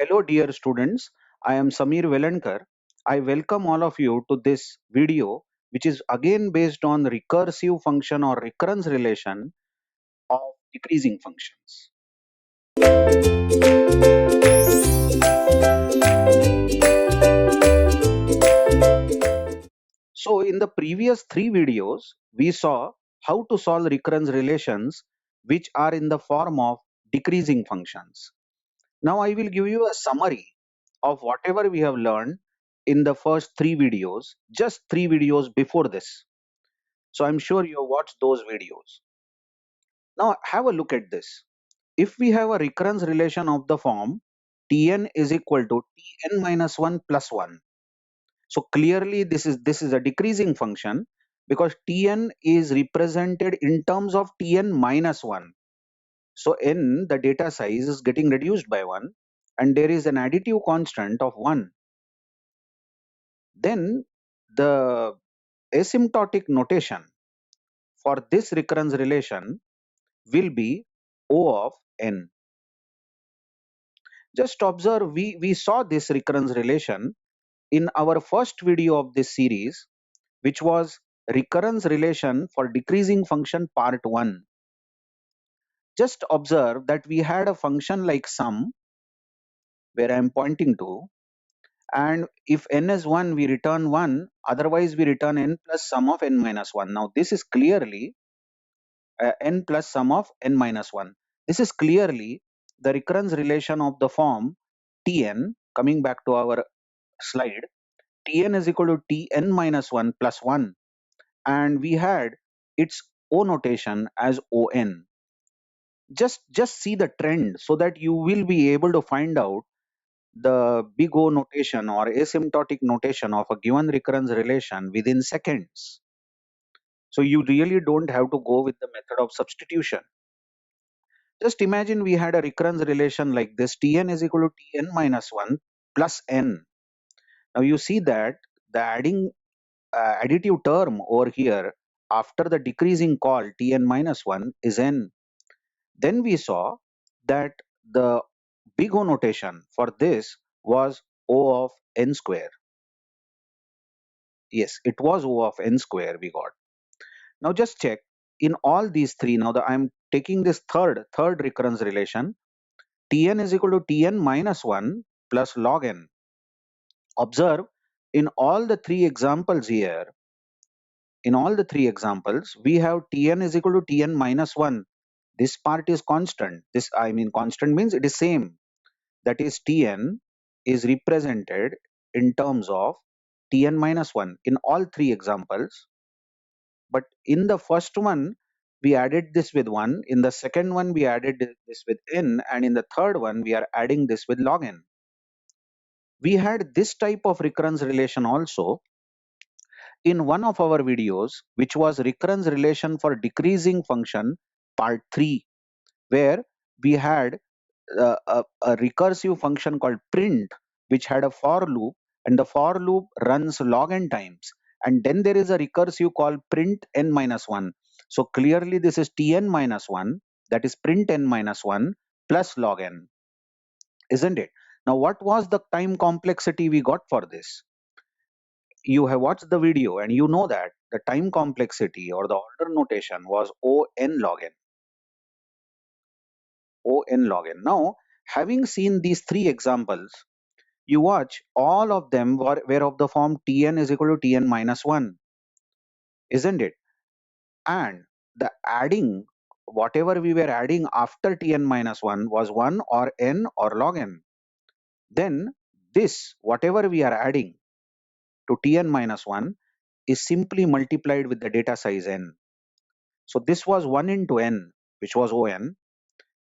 Hello, dear students. I am Samir Velankar. I welcome all of you to this video, which is again based on recursive function or recurrence relation of decreasing functions. So, in the previous three videos, we saw how to solve recurrence relations which are in the form of decreasing functions. Now, I will give you a summary of whatever we have learned in the first three videos, just three videos before this. So I'm sure you have watched those videos. Now have a look at this. If we have a recurrence relation of the form Tn is equal to Tn minus 1 plus 1. So clearly this is a decreasing function because Tn is represented in terms of Tn minus 1. So n, the data size, is getting reduced by 1 and there is an additive constant of 1. Then the asymptotic notation for this recurrence relation will be O of n. Just observe, we saw this recurrence relation in our first video of this series, which was recurrence relation for decreasing function part 1. Just observe that we had a function like sum, where I am pointing to, and if n is 1, we return 1, otherwise we return n plus sum of n minus 1. Now this is clearly n plus sum of n minus 1. This is clearly the recurrence relation of the form Tn, coming back to our slide, Tn is equal to Tn minus 1 plus 1, and we had its O notation as On. Just see the trend so that you will be able to find out the big O notation or asymptotic notation of a given recurrence relation within seconds. So you really don't have to go with the method of substitution. Just imagine we had a recurrence relation like this, Tn is equal to Tn minus 1 plus n. Now you see that the additive term over here after the decreasing call Tn minus 1 is n. Then we saw that the big O notation for this was O of n square. Yes, it was O of n square we got. Now just check in all these three. Now I'm taking this third recurrence relation. Tn is equal to Tn minus 1 plus log n. Observe in all the three examples here, we have Tn is equal to Tn minus 1. This part is constant. Constant means it is same. That is Tn is represented in terms of Tn minus 1 in all three examples. But in the first one, we added this with 1. In the second one, we added this with n. And in the third one, we are adding this with log n. We had this type of recurrence relation also in one of our videos, which was recurrence relation for decreasing function part 3, where we had a recursive function called print, which had a for loop, and the for loop runs log n times, and then there is a recursive called print n minus 1. So clearly this is Tn minus 1, that is print n minus 1 plus log n, isn't it? Now what was the time complexity we got for this? You have watched the video and you know that the time complexity or the order notation was O n log n. O n log n. Now, having seen these three examples, you watch all of them were of the form Tn is equal to Tn minus 1, isn't it? And the adding, whatever we were adding after Tn minus 1 was 1 or n or log n. Then this, whatever we are adding to Tn minus 1, is simply multiplied with the data size n. So this was 1 into n, which was On.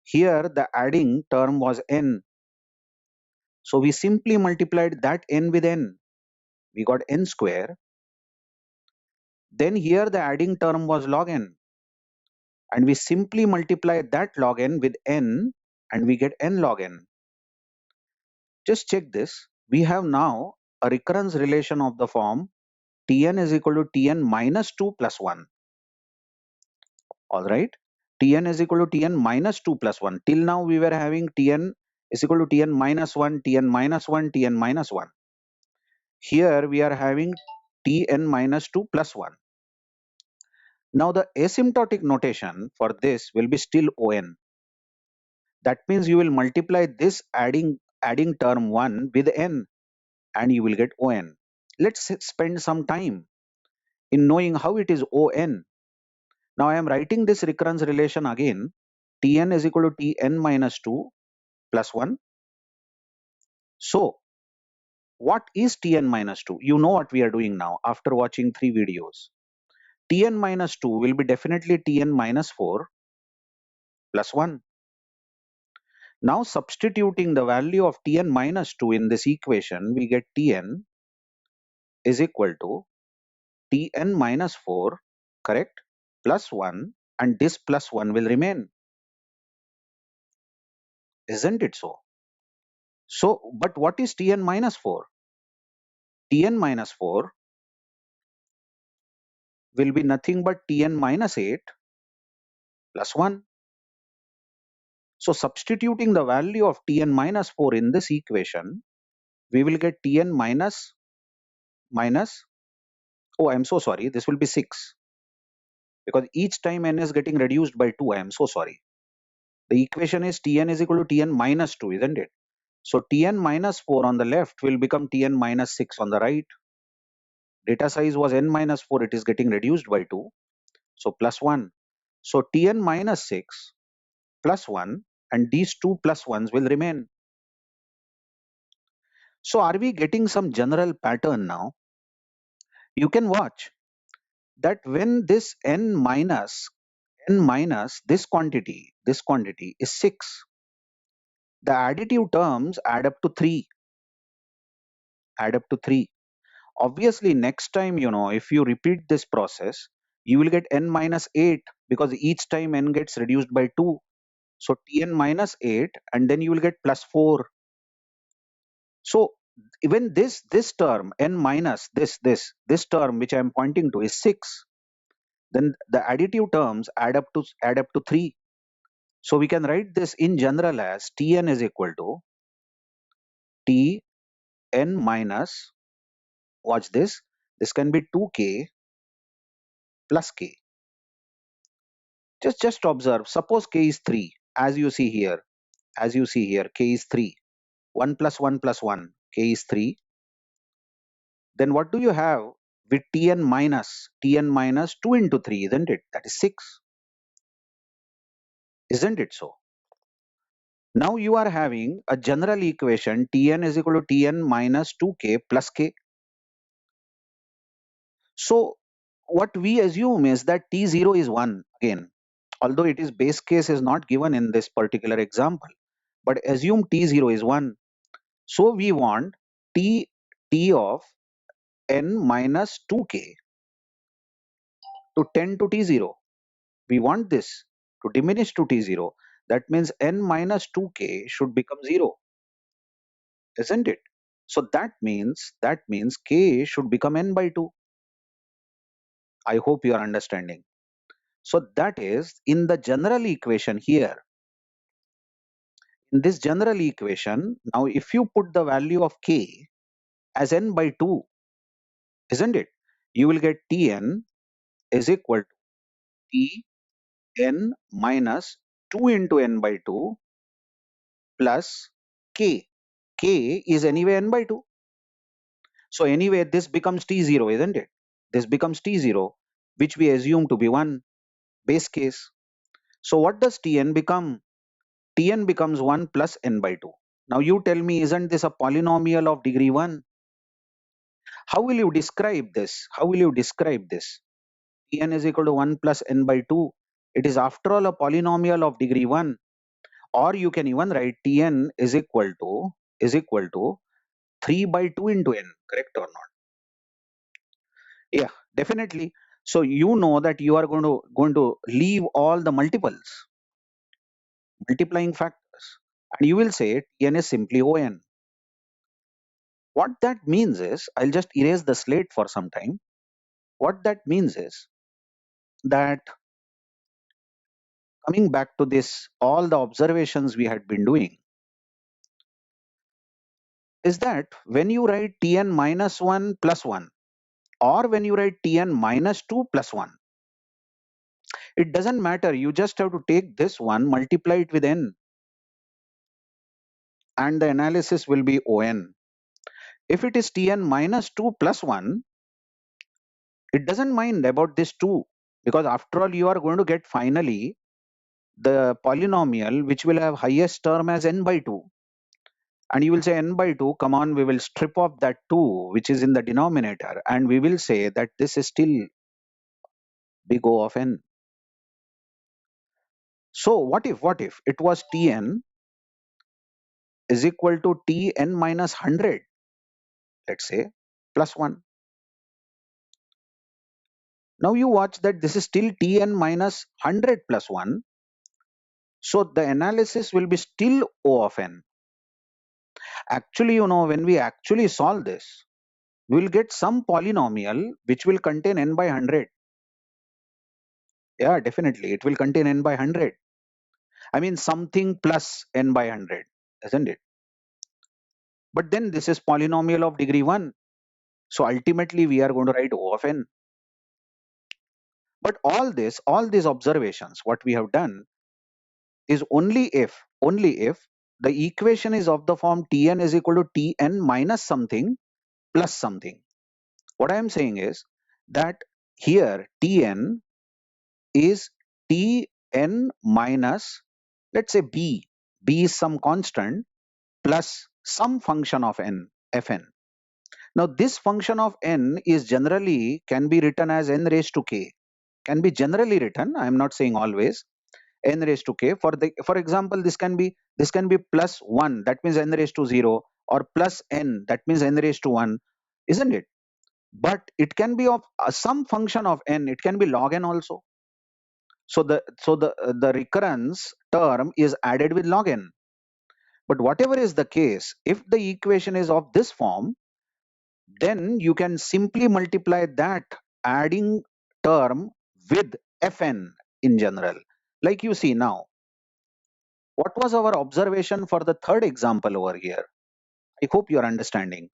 Here the adding term was n. So we simply multiplied that n with n. We got n square. Then here the adding term was log n. And we simply multiply that log n with n and we get n log n. Just check this. We have now a recurrence relation of the form Tn is equal to Tn minus 2 plus 1. Alright. Tn is equal to Tn minus 2 plus 1. Till now we were having Tn is equal to Tn minus 1, Tn minus 1, Tn minus 1. Here we are having Tn minus 2 plus 1. Now the asymptotic notation for this will be still On. That means you will multiply this adding term 1 with n and you will get On. Let's spend some time in knowing how it is On. Now I am writing this recurrence relation again. Tn is equal to Tn minus 2 plus 1. So what is Tn minus 2? You know what we are doing now after watching 3 videos. Tn minus 2 will be definitely Tn minus 4 plus 1. Now substituting the value of Tn minus 2 in this equation, we get Tn is equal to Tn minus 4, correct, plus 1, and this plus 1 will remain. Isn't it so? So, but what is Tn minus 4? Tn minus 4 will be nothing but Tn minus 8 plus 1. So substituting the value of Tn minus 4 in this equation, we will get Tn minus, oh, I'm so sorry, this will be 6. Because each time n is getting reduced by 2, I am so sorry. The equation is Tn is equal to Tn minus 2, isn't it? So Tn minus 4 on the left will become Tn minus 6 on the right. Data size was n minus 4, it is getting reduced by 2. So plus 1. So Tn minus 6 plus 1 and these two plus 1s will remain. So are we getting some general pattern now? You can watch that when this n minus this quantity is 6, the additive terms add up to 3. Obviously next time, if you repeat this process, you will get n minus 8 because each time n gets reduced by 2. So Tn minus 8 and then you will get plus 4. So even this term n minus this term which I am pointing to is 6, then the additive terms add up to 3. So we can write this in general as Tn is equal to Tn minus, watch this, this can be 2k plus k. Just observe, suppose k is 3, as you see here, k is 3, 1 plus 1 plus 1, k is 3. Then what do you have with Tn minus 2 into 3, isn't it? That is 6. Isn't it so? Now you are having a general equation Tn is equal to Tn minus 2k plus k. So what we assume is that T0 is 1 again, although it is base case is not given in this particular example, but assume T0 is 1. So we want T of n minus 2k to tend to T0. We want this to diminish to T0. That means n minus 2k should become 0, isn't it? So that means k should become n by 2. I hope you are understanding. So that is in the general equation here. In this general equation, now if you put the value of k as n by 2, isn't it? You will get Tn is equal to Tn minus 2 into n by 2 plus k. K is anyway n by 2. So anyway, this becomes T0, isn't it? This becomes T0, which we assume to be 1, base case. So what does Tn become? Tn becomes 1 plus n by 2. Now you tell me, isn't this a polynomial of degree 1? How will you describe this? Tn is equal to 1 plus n by 2. It is after all a polynomial of degree 1. Or you can even write Tn is equal to 3 by 2 into n, correct or not? Yeah, definitely. So you know that you are going to leave all the multiplying factors, and you will say Tn is simply On. What that means is, I'll just erase the slate for some time. What that means is that coming back to this, all the observations we had been doing, is that when you write Tn minus 1 plus 1, or when you write Tn minus 2 plus 1, it doesn't matter. You just have to take this one, multiply it with n, and the analysis will be On. If it is Tn minus 2 plus 1, it doesn't mind about this 2, because after all, you are going to get finally the polynomial which will have highest term as n by 2. And you will say n by 2, come on, we will strip off that 2 which is in the denominator, and we will say that this is still big O of n. So what if it was Tn is equal to Tn minus 100, let's say, plus 1. Now you watch that this is still Tn minus 100 plus 1. So the analysis will be still O of n. Actually, when we actually solve this, we will get some polynomial which will contain n by 100. Yeah, definitely. It will contain n by 100. I mean, something plus n by 100, isn't it? But then this is polynomial of degree 1. So ultimately, we are going to write O of n. But all these observations, what we have done is only if the equation is of the form Tn is equal to Tn minus something plus something. What I am saying is that here Tn is Tn minus, let's say b. B is some constant plus some function of n, fn. Now this function of n is generally can be written as n raised to k. Can be generally written, I am not saying always, n raised to k. For example, this can be plus 1, that means n raised to 0, or plus n, that means n raised to 1, isn't it? But it can be of some function of n. It can be log n also. So the recurrence term is added with log n. But whatever is the case, if the equation is of this form, then you can simply multiply that adding term with fn in general. Like you see now, what was our observation for the third example over here? I hope you are understanding.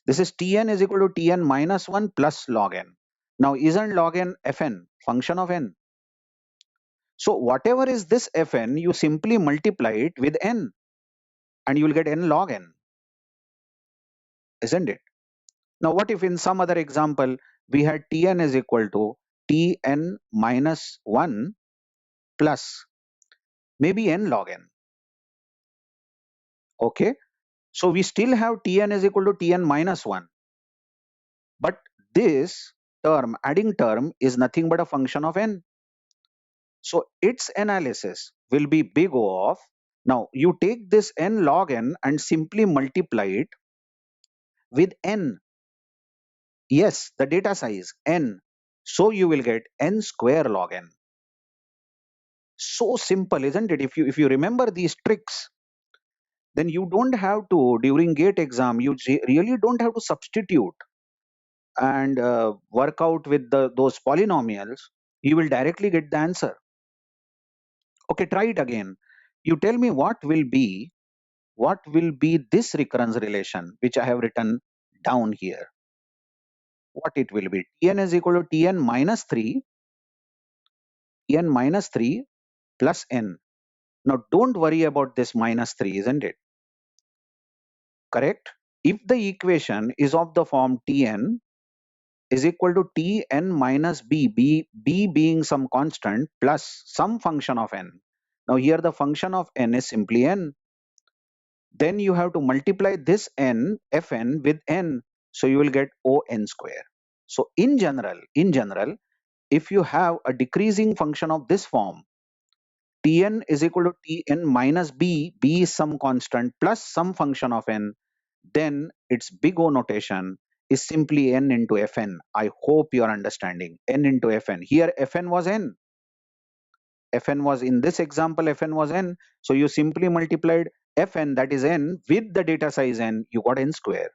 This is Tn is equal to Tn minus 1 plus log n. Now isn't log n fn, function of n? So whatever is this fn, you simply multiply it with n and you will get n log n, isn't it? Now what if in some other example we had Tn is equal to Tn minus 1 plus maybe n log n. Okay, so we still have Tn is equal to Tn minus 1, but this term, adding term, is nothing but a function of n. So its analysis will be big O of, now you take this n log n and simply multiply it with n. Yes, the data size n. So you will get n square log n. So simple, isn't it? If you remember these tricks, then you don't have to, during gate exam, you really don't have to substitute and work out with those polynomials. You will directly get the answer. Okay, try it again. You tell me what will be this recurrence relation which I have written down here. What it will be? Tn is equal to Tn minus 3 plus n. Now don't worry about this minus 3, isn't it? Correct? If the equation is of the form Tn is equal to Tn minus b being some constant plus some function of n. Now here the function of n is simply n. Then you have to multiply this n, fn, with n. So you will get On square. So in general, if you have a decreasing function of this form, Tn is equal to Tn minus b is some constant plus some function of n, then its big O notation is simply n into fn. I hope you are understanding. N into fn. Here fn was n. Fn was, in this example, fn was n. So you simply multiplied fn, that is n, with the data size n, you got n square.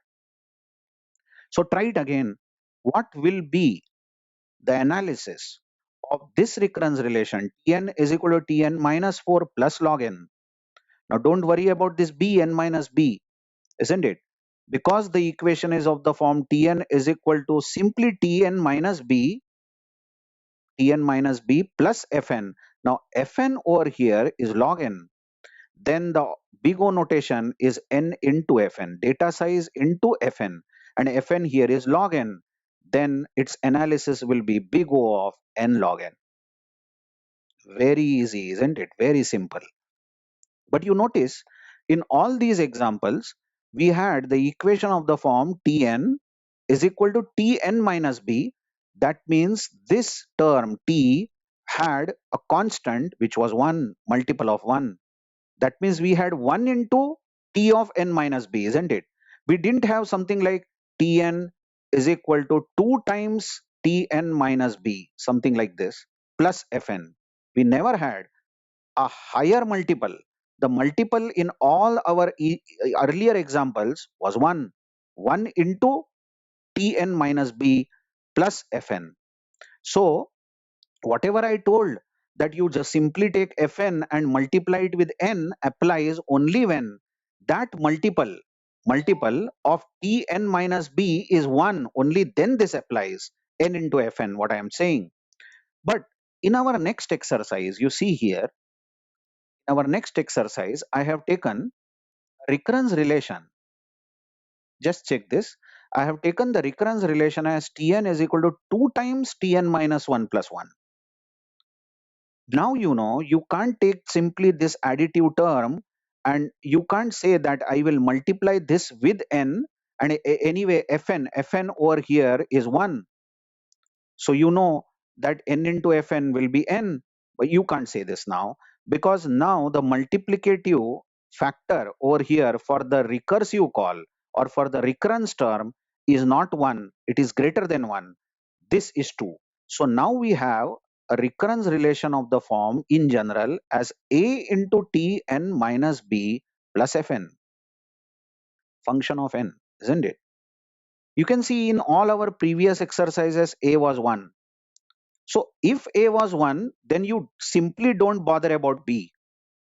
So try it again. What will be the analysis of this recurrence relation Tn is equal to Tn minus 4 plus log n? Now don't worry about this b, n minus b, isn't it? Because the equation is of the form Tn is equal to simply Tn minus b plus Fn. Now Fn over here is log n. Then the big O notation is n into Fn, data size into Fn, and Fn here is log n. Then its analysis will be big O of n log n. Very easy, isn't it? Very simple. But you notice in all these examples, we had the equation of the form Tn is equal to Tn minus b. That means this term T had a constant which was 1 multiple of 1. That means we had 1 into T of n minus b, isn't it? We didn't have something like Tn is equal to 2 times Tn minus b, something like this, plus Fn. We never had a higher multiple. The multiple in all our earlier examples was 1. 1 into Tn minus b plus Fn. So whatever I told that you just simply take Fn and multiply it with n applies only when that multiple of Tn minus b is 1. Only then this applies n into Fn, what I am saying. But in our next exercise, you see here, our next exercise, I have taken recurrence relation. Just check this. I have taken the recurrence relation as Tn is equal to 2 times Tn minus 1 plus 1. Now you know you can't take simply this additive term and you can't say that I will multiply this with n, and anyway Fn over here is 1. So you know that n into Fn will be n, but you can't say this now because now the multiplicative factor over here for the recursive call or for the recurrence term is not 1, it is greater than 1. This is 2. So now we have a recurrence relation of the form in general as a into Tn minus b plus Fn, function of n, isn't it? You can see in all our previous exercises a was 1. So if a was 1, then you simply don't bother about b.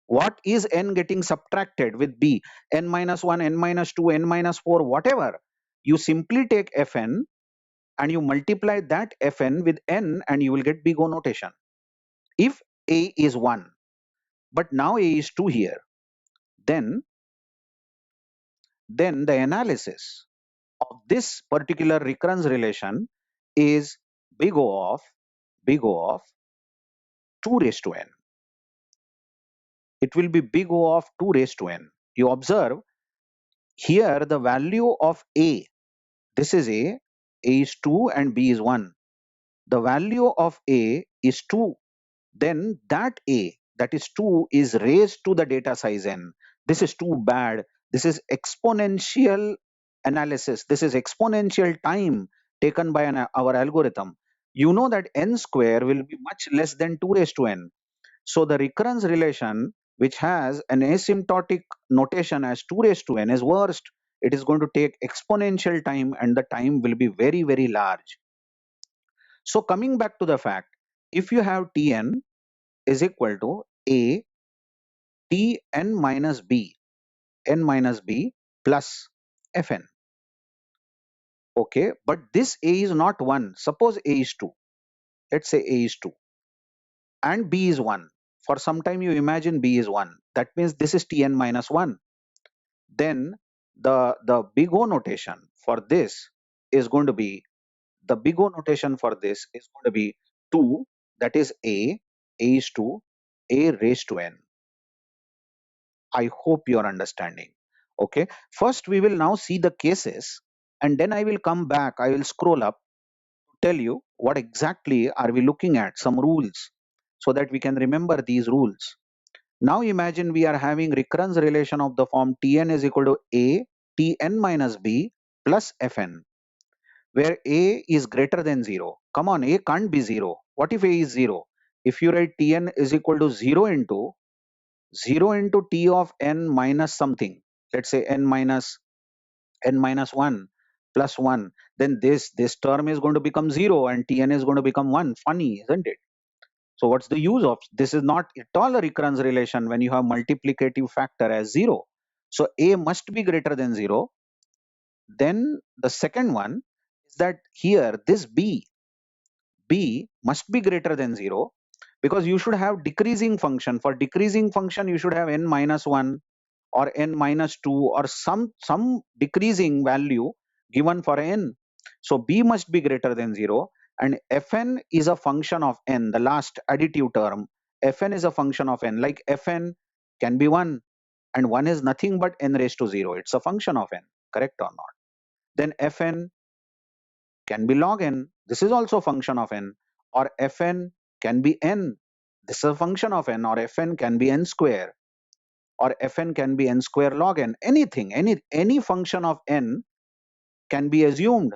What is n getting subtracted with b? N minus 1, n minus 2, n minus 4, whatever. You simply take Fn and you multiply that Fn with n and you will get big O notation. If a is 1, but now a is 2 here, then the analysis of this particular recurrence relation is big O of 2 raised to n. It will be big O of 2 raised to n. You observe here the value of a, this is a is 2 and b is 1. The value of a is 2. Then that a, that is 2, is raised to the data size n. This is too bad. This is exponential analysis. This is exponential time taken by our algorithm. You know that n square will be much less than 2 raised to n. So the recurrence relation, which has an asymptotic notation as 2 raised to n, is worst. It is going to take exponential time and the time will be very, very large. So coming back to the fact, if you have Tn is equal to a Tn minus b, n minus b plus Fn. Okay, but this a is not 1. Suppose a is 2. Let's say a is 2 and b is 1. For some time you imagine b is 1. That means this is Tn minus 1. Then the big O notation for this is going to be, the big O notation for this is going to be 2, that is a is 2, a raised to n. I hope you are understanding. Okay, first we will now see the cases and then I will come back, I will scroll up to tell you what exactly are we looking at, some rules, so that we can remember these rules. Now imagine we are having recurrence relation of the form Tn is equal to a Tn minus b plus Fn, where a is greater than 0. Come on, a can't be 0. What if a is 0? If you write Tn is equal to 0 into t of n minus something, let's say n minus 1 plus 1, then this term is going to become 0 and Tn is going to become 1. Funny, isn't it? So what's the use of this? Is not at all a recurrence relation when you have multiplicative factor as 0. So a must be greater than 0 Then the second one is that here this b must be greater than 0, because you should have decreasing function. For decreasing function you should have n minus 1 or n minus 2 or some decreasing value given for n. So b must be greater than 0, and fn is a function of n, the last additive term. Fn is a function of n, like fn can be 1, and 1 is nothing but n raised to 0. It's a function of n, correct or not? Then fn can be log n. This is also a function of n. Or fn can be n. This is a function of n. Or fn can be n square. Or fn can be n square log n. Anything, any function of n can be assumed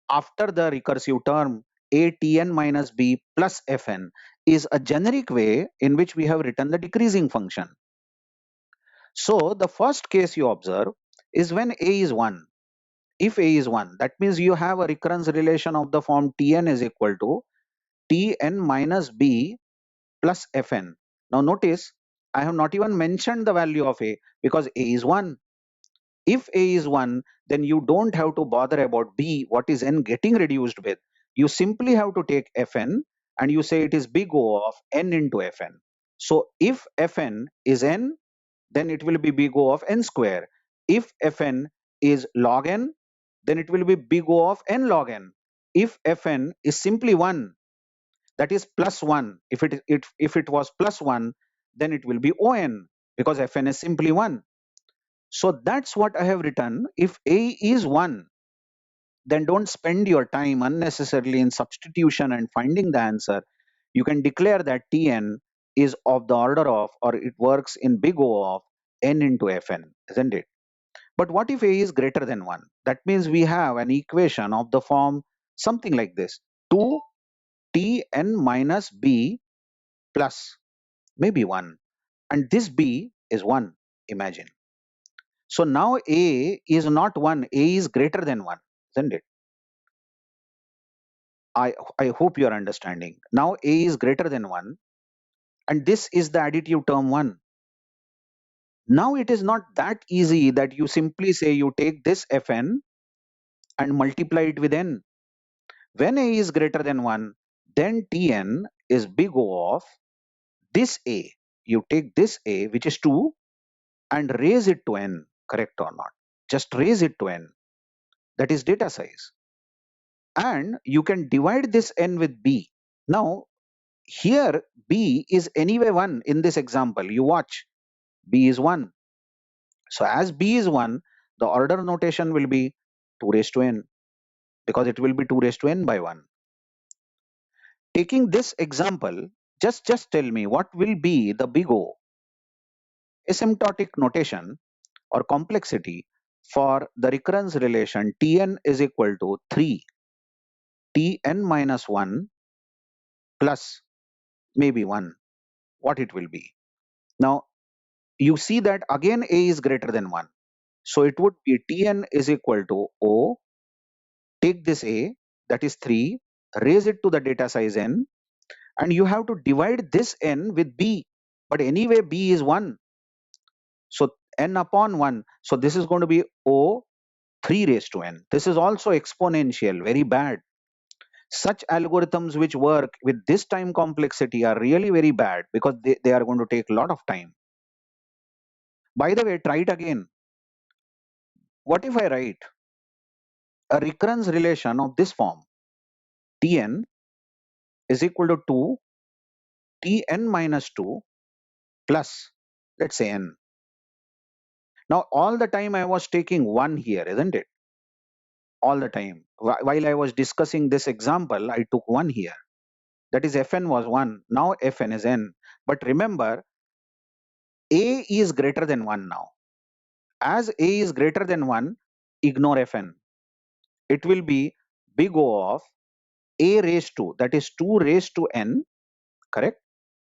after the recursive term a tn minus b plus fn is a generic way in which we have written the decreasing function. So the first case you observe is when a is 1. If a is 1, that means you have a recurrence relation of the form tn is equal to tn minus b plus fn. Now notice, I have not even mentioned the value of a because a is 1. If a is 1, then you don't have to bother about b, what is n getting reduced with. You simply have to take fn and you say it is big O of n into fn. So if fn is n, then it will be big O of n square. If fn is log n, then it will be big O of n log n. If fn is simply 1, that is plus 1. If it was plus 1, then it will be on, because fn is simply 1. So that's what I have written. If a is 1, then don't spend your time unnecessarily in substitution and finding the answer. You can declare that tn is of the order of, or it works in big O of n into fn, isn't it? But what if a is greater than 1? That means we have an equation of the form something like this: 2 tn minus b plus maybe 1, and this b is 1, imagine. So now a is not 1, a is greater than 1, isn't it? I hope you are understanding. Now a is greater than 1, and this is the additive term 1. Now it is not that easy that you simply say you take this fn and multiply it with n. When a is greater than 1, then tn is big O of this a. You take this a, which is 2, and raise it to n, correct or not? Just raise it to n. That is data size. And you can divide this n with b. Now, here b is anyway 1 in this example. You watch, b is 1. So as b is 1, the order notation will be 2 raised to n, because it will be 2 raised to n by 1. Taking this example, just tell me what will be the big O asymptotic notation or complexity for the recurrence relation Tn is equal to 3 Tn minus 1 plus maybe 1, what it will be. Now you see that again a is greater than 1. So it would be Tn is equal to O, take this a, that is 3, raise it to the data size n, and you have to divide this n with b. But anyway b is 1. So n upon 1. So this is going to be O 3 raised to n. This is also exponential, very bad. Such algorithms which work with this time complexity are really very bad, because they are going to take a lot of time. By the way, try it again. What if I write a recurrence relation of this form? Tn is equal to 2 Tn minus 2 plus, let's say, n. Now all the time I was taking 1 here, isn't it? All the time. While I was discussing this example, I took 1 here. That is fn was 1. Now fn is n. But remember, a is greater than 1 now. As a is greater than 1, ignore fn. It will be big O of a raised to, that is 2 raised to n, correct?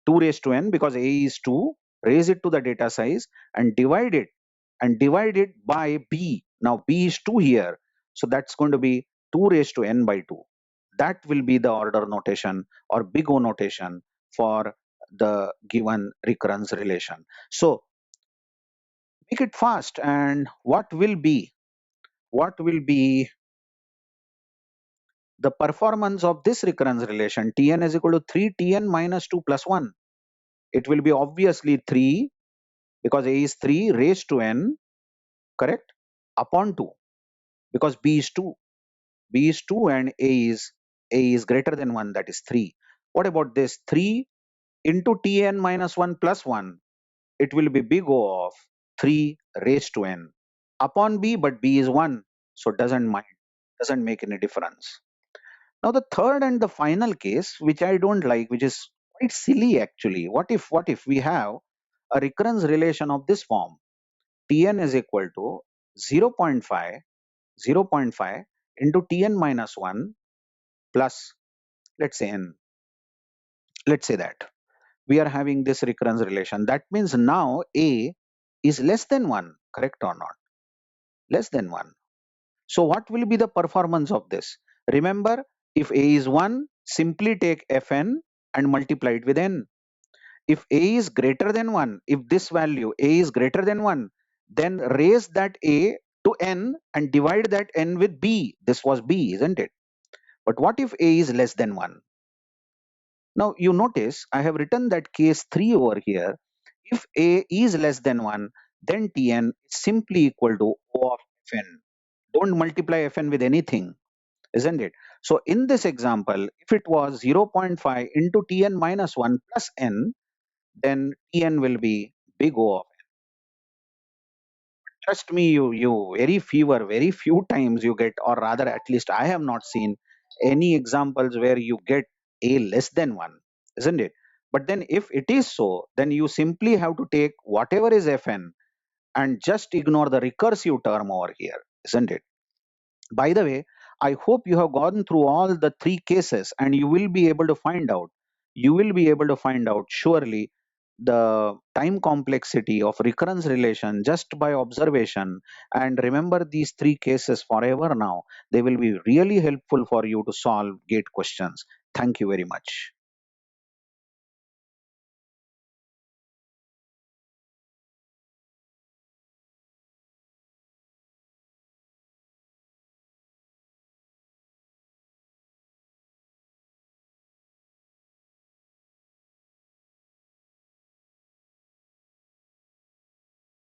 2 raised to n, because a is 2, raise it to the data size and divide it by b. Now b is 2 here, so that's going to be 2 raised to n by 2. That will be the order notation or big O notation for the given recurrence relation. So make it fast, and what will be what will be the performance of this recurrence relation? Tn is equal to 3Tn minus 2 plus 1. It will be obviously 3 because a is 3 raised to n, correct, upon 2 because b is 2. B is 2 and a is greater than 1, that is 3. What about this? 3 into Tn minus 1 plus 1, it will be big O of 3 raised to n upon b, but b is 1, so doesn't make any difference. Now the third and the final case, which I don't like, which is quite silly actually. What if we have a recurrence relation of this form? Tn is equal to 0.5 into Tn minus 1 plus, let's say n. Let's say that we are having this recurrence relation. That means now a is less than 1, correct or not? Less than 1. So what will be the performance of this? Remember, if a is 1, simply take fn and multiply it with n. If a is greater than 1, if this value a is greater than 1, then raise that a to n and divide that n with b. This was b, isn't it? But what if a is less than 1? Now you notice I have written that case 3 over here. If a is less than 1, then Tn is simply equal to O of Fn. Don't multiply Fn with anything, isn't it? So in this example, if it was 0.5 into Tn minus 1 plus n, then Tn will be big O of. Trust me, you very few times you get, or rather at least I have not seen any examples where you get a less than 1, isn't it? But then if it is so, then you simply have to take whatever is fn and just ignore the recursive term over here, isn't it? By the way, I hope you have gone through all the three cases and you will be able to find out surely the time complexity of recurrence relation just by observation. And remember these three cases forever now. They will be really helpful for you to solve gate questions. Thank you very much.